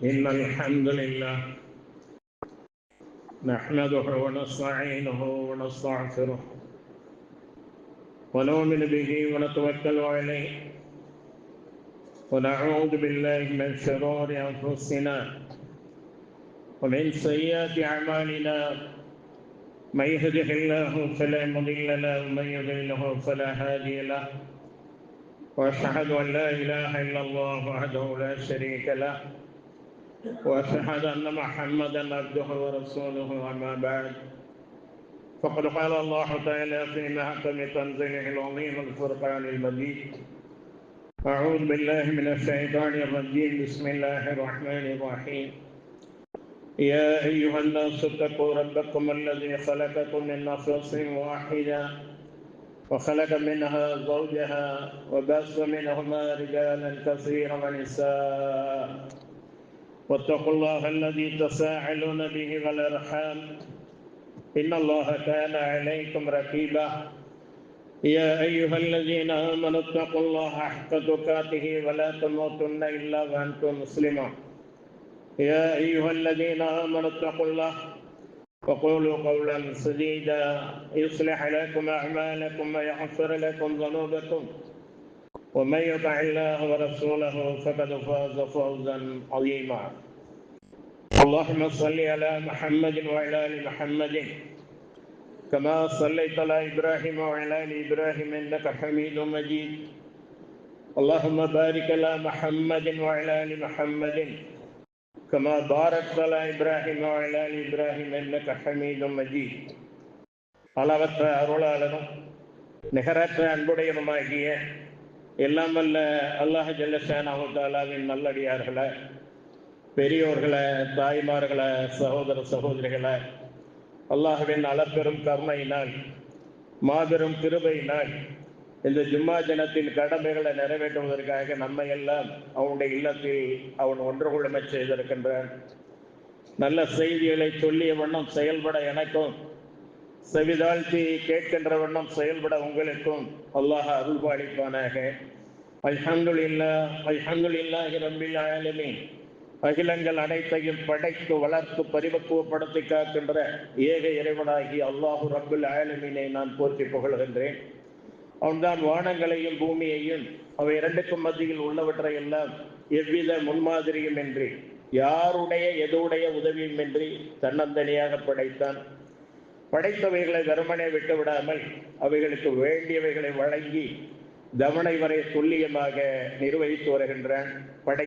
إن الحمد لله نحمده ونستعينه ونستغفره ونؤمن به ونتوكل عليه ونعوذ بالله من شرور أنفسنا ومن سيئات أعمالنا. من يهده الله فلا مضل له ومن يضلل فلا هادي له. وأشهد أن لا إله إلا الله وحده لا شريك له وأشهد أن محمدا عبده ورسوله. أما بعد، فقد قال الله تعالى في محكم تنزيله العظيم الفرقان المجيد: أعوذ بالله من الشيطان الرجيم. بسم الله الرحمن الرحيم. يا أيها الناس اتقوا ربكم الذي خلقكم من نفس واحدة وخلق منها زوجها وبث منهما رجالا كثيرا ونساء واتقوا الله الذي تساءلون به والأرحام إن الله كان عليكم رقيبا. يا أيها الذين آمنوا اتقوا الله حق تقاته ولا تموتن إلا وأنتم مسلمون. يا أيها الذين آمنوا اتقوا الله وقولوا قولا سديدا يصلح لكم أعمالكم ويغفر لكم ذنوبكم ومن يطع الله ورسوله فقد فاز فوزا عظيما. اللهم صل على محمد وعلى آل محمد كما صليت على إبراهيم وعلى آل إبراهيم إنك حميد مجيد. اللهم بارك على محمد وعلى آل محمد كما باركت على إبراهيم وعلى آل إبراهيم إنك حميد مجيد. அளவற்ற அருளாளனும் நிகரற்ற அன்புடையனுமாகிய எல்லாம் வல்ல அல்லாஹ் ஜல்ல ஷானஹு தஆலாவின் நல்லடியார்களே, பெரியோர்களே, தாய்மார்களே, சகோதர சகோதரிகளே, அல்லாஹ்வின் அளப்பெரும் கருணையினால், மாபெரும் கிருபையினால் இந்த ஜும்மா தினத்தின் கடமைகளை நிறைவேற்றுவதற்காக நம்மை எல்லாம் அவனுடைய இல்லத்தில் அவன் ஒன்று கொள்ளுமை செய்திருக்கின்றான். நல்ல செய்திகளை சொல்லிய வண்ணம் செயல்பட எனக்கும், செவிதாழ்த்தி கேட்கின்ற வண்ணம் செயல்பட உங்களுக்கும் அல்லாஹ் அருள்பாலிப்பானாக. அல்ஹம்துலில்லாஹ் அல்ஹம்துலில்லாஹி ரப்பில் ஆலமீன். அகிலங்கள் அனைத்தையும் படைத்து வளர்த்து பரிபக்குவப்படுத்தி காக்கின்ற ஏக இறைவனாகி அல்லாஹு ரப்புல் ஆலமீனை நான் போற்றி புகழ்கின்றேன். அவன்தான் வானங்களையும் பூமியையும் அவை இரண்டுக்கும் மத்தியில் உள்ளவற்றை எல்லாம் எவ்வித முன்மாதிரியும் இன்றி, யாருடைய எதுவுடைய உதவியும் இன்றி தன்னந்தனியாக படைத்தான். படைத்தவைகளை வெறுமனே விட்டுவிடாமல் அவைகளுக்கு வேண்டியவைகளை வழங்கி தவணை வரை துல்லியமாக நிர்வகித்து வருகின்றான்.